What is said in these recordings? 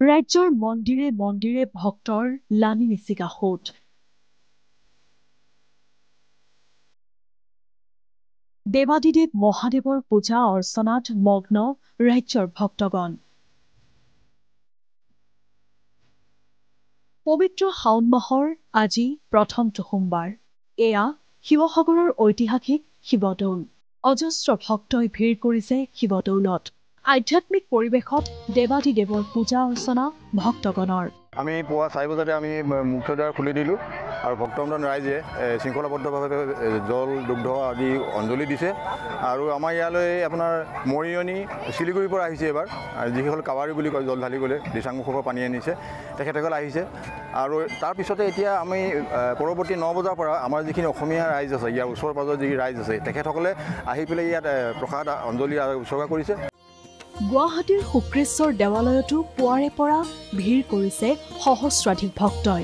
ৰাজ্যৰ মন্দিৰে মন্দিৰে ভক্তৰ লানি নিচিগা সোঁত। দেৱাদিদেৱ মহাদেৱৰ পূজা অৰ্চনাত মগ্ন ৰাজ্যৰ ভক্তগণ। পবিত্ৰ শাওণ মাহৰ আজি প্ৰথমটো সোমবাৰ। এয়া শিৱসাগৰৰ ঐতিহাসিক শিৱদৌল। অজস্ৰ ভক্তই ভিৰ কৰিছে শিৱদৌলত। আধ্যাত্মিক পৰিৱেশত দেৱাদিদেৱৰ পূজা অৰ্চনা ভক্তগণৰ। আমি পুৱা 4 বজাতে আমি মুখ্য দ্বাৰ খুলি দিলোঁ আৰু ভক্তমণ্ডল ৰাইজে শৃংখলাবদ্ধভাৱে জল দুগ্ধ আদি অঞ্জলি দিছে। আৰু আমাৰ ইয়ালৈ আপোনাৰ মৰিয়নি শিলিগুৰিৰ পৰা আহিছে এবাৰ, যিসকল কাৱাৰী বুলি কয় জল ঢালিবলৈ দিচাংমুখৰ পৰা পানী আনিছে, তেখেতসকল আহিছে। আৰু তাৰপিছতে এতিয়া আমি পৰৱৰ্তী 9 বজাৰ পৰা আমাৰ যিখিনি অসমীয়া ৰাইজ আছে, ইয়াৰ ওচৰ পাজৰ যি ৰাইজ আছে, তেখেতসকলে আহি পেলাই ইয়াত প্ৰসাদ অঞ্জলি উৎসৰ্গা কৰিছে। গুৱাহাটীৰ শুক্ৰেশ্বৰ দেৱালয়তো পুৱাৰে পৰা ভিৰ কৰিছে সহস্ৰাধিক ভক্তই।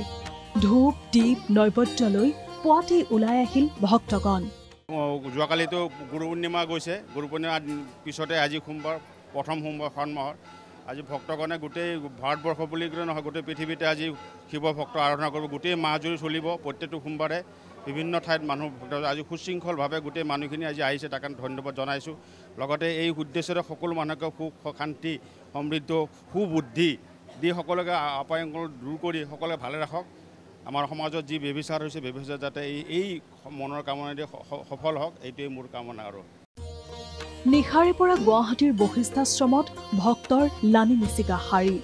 ধূপ দীপ নৈবদ্যলৈ পুৱাতেই ওলাই আহিল ভক্তগণ। যোৱাকালিতো গুৰু পূৰ্ণিমা গৈছে, গুৰু পূৰ্ণিমাৰ পিছতে আজি সোমবাৰ, প্ৰথম সোমবাৰ শাওণ মাহৰ। আজি ভক্তগণে গোটেই ভাৰতবৰ্ষ বুলি নহয়, গোটেই পৃথিৱীতে আজি শিৱ ভক্ত আৰাধনা কৰিব। গোটেই মাহজুৰি চলিব। প্ৰত্যেকটো সোমবাৰে বিভিন্ন ঠাইত মানুহ আজি সুশৃংখলভাৱে গোটেই মানুহখিনি আজি আহিছে, তাক ধন্যবাদ জনাইছোঁ। লগতে এই উদ্দেশ্যৰে সকলো মানুহকে সুখ শান্তি সমৃদ্ধ সুবুদ্ধি দি সকলোকে আপায়ংকল দূৰ কৰি সকলোকে ভালে ৰাখক। আমাৰ সমাজত যি ব্যভিচাৰ হৈছে, ব্যভিচাৰ যাতে এই মনৰ কামনা দি সফল হওক, এইটোৱেই মোৰ কামনা। আৰু নিশাৰে পৰা গুৱাহাটীৰ বশিষ্ঠাশ্ৰমত ভক্তৰ লানি নিচিগা শাৰী।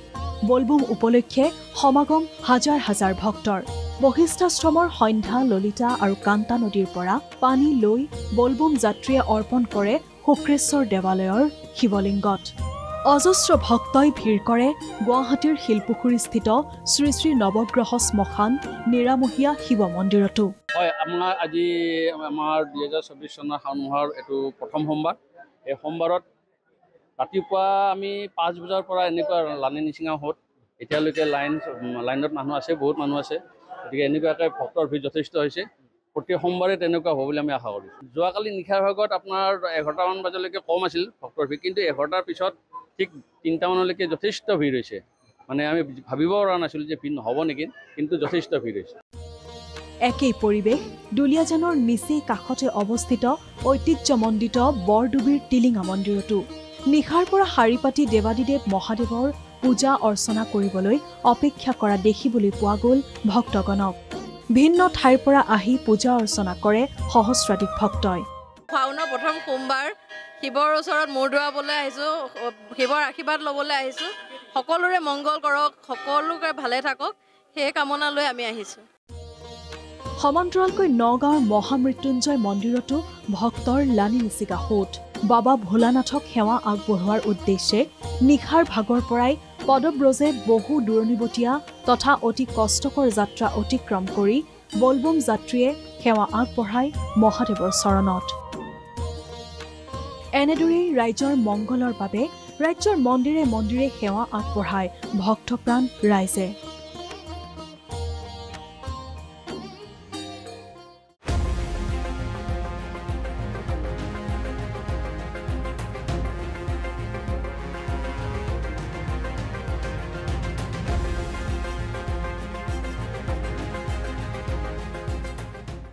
বলবুম উপলক্ষে সমাগম হাজাৰ হাজাৰ ভক্তৰ। বশিষ্ঠাশ্ৰমৰ সন্ধ্যা ললিতা আৰু কান্তা নদীৰ পৰা পানী লৈ বলবুম যাত্ৰীয়ে অৰ্পণ কৰে শুক্ৰেশ্বৰ দেৱালয়ৰ শিৱলিংগত। অজস্ৰ ভক্তই ভিৰ কৰে গুৱাহাটীৰ শিলপুখুৰীস্থিত শ্ৰী শ্ৰী নৱগ্ৰহ শ্মশান নিৰামহীয়া শিৱ মন্দিৰতো। হয়, আজি আমাৰ 2024 চনৰ শাওণ মাহৰ এইটো প্ৰথম সোমবাৰ। এই সোমবাৰত ৰাতিপুৱা আমি 5 বজাৰ পৰা এনেকুৱা লানি নিচিঙা সোঁত এতিয়ালৈকে লাইনত মানুহ আছে, বহুত মানুহ আছে। গতিকে এনেকুৱাকৈ ভক্তৰ ভিৰ যথেষ্ট হৈছে। প্ৰতি সোমবাৰে তেনেকুৱা হ'ব বুলি আমি আশা কৰিছোঁ। যোৱাকালি নিশাৰ ভাগত আপোনাৰ 11টামান বজালৈকে কম আছিল ভক্তৰ ভিৰ, কিন্তু 11টাৰ পিছত ঠিক 3টামানলৈকে যথেষ্ট ভিৰ হৈছে। মানে আমি ভাবিব পৰা নাছিলোঁ যে ভিৰ নহ'ব নেকি, কিন্তু যথেষ্ট ভিৰ হৈছে। একেই পৰিৱেশ দুলীয়াজানৰ নিচেই কাষতে অৱস্থিত ঐতিহ্যমণ্ডিত বৰডুবিৰ টিলিঙা মন্দিৰতো। নিশাৰ পৰা শাৰী পাতি দেৱাদিদেৱ মহাদেৱৰ পূজা অৰ্চনা কৰিবলৈ অপেক্ষা কৰা দেখিবলৈ পোৱা গ'ল ভক্তগণক। ভিন্ন ঠাইৰ পৰা আহি পূজা অৰ্চনা কৰে সহস্ৰাধিক ভক্তই। শাওনৰ প্ৰথম সোমবাৰ, শিৱৰ ওচৰত মূৰ দোৱাবলৈ আহিছোঁ, শিৱৰ আশীৰ্বাদ ল'বলৈ আহিছোঁ। সকলোৰে মংগল কৰক, সকলোকে ভালে থাকক, সেই কামনা লৈ আমি আহিছোঁ। সমান্তৰালকৈ নগাঁৱৰ মহামৃত্যুঞ্জয় মন্দিৰতো ভক্তৰ লানি নিচিগা সোঁত। বাবা ভোলানাথক সেৱা আগবঢ়োৱাৰ উদ্দেশ্যে নিশাৰ ভাগৰ পৰাই পদব্ৰজে বহু দূৰণিবতীয়া তথা অতি কষ্টকৰ যাত্ৰা অতিক্ৰম কৰি বলবম যাত্ৰীয়ে সেৱা আগবঢ়ায় মহাদেৱৰ চৰণত। এনেদৰেই ৰাইজৰ মংগলৰ বাবে ৰাজ্যৰ মন্দিৰে মন্দিৰে সেৱা আগবঢ়ায় ভক্তপ্ৰাণ ৰাইজে।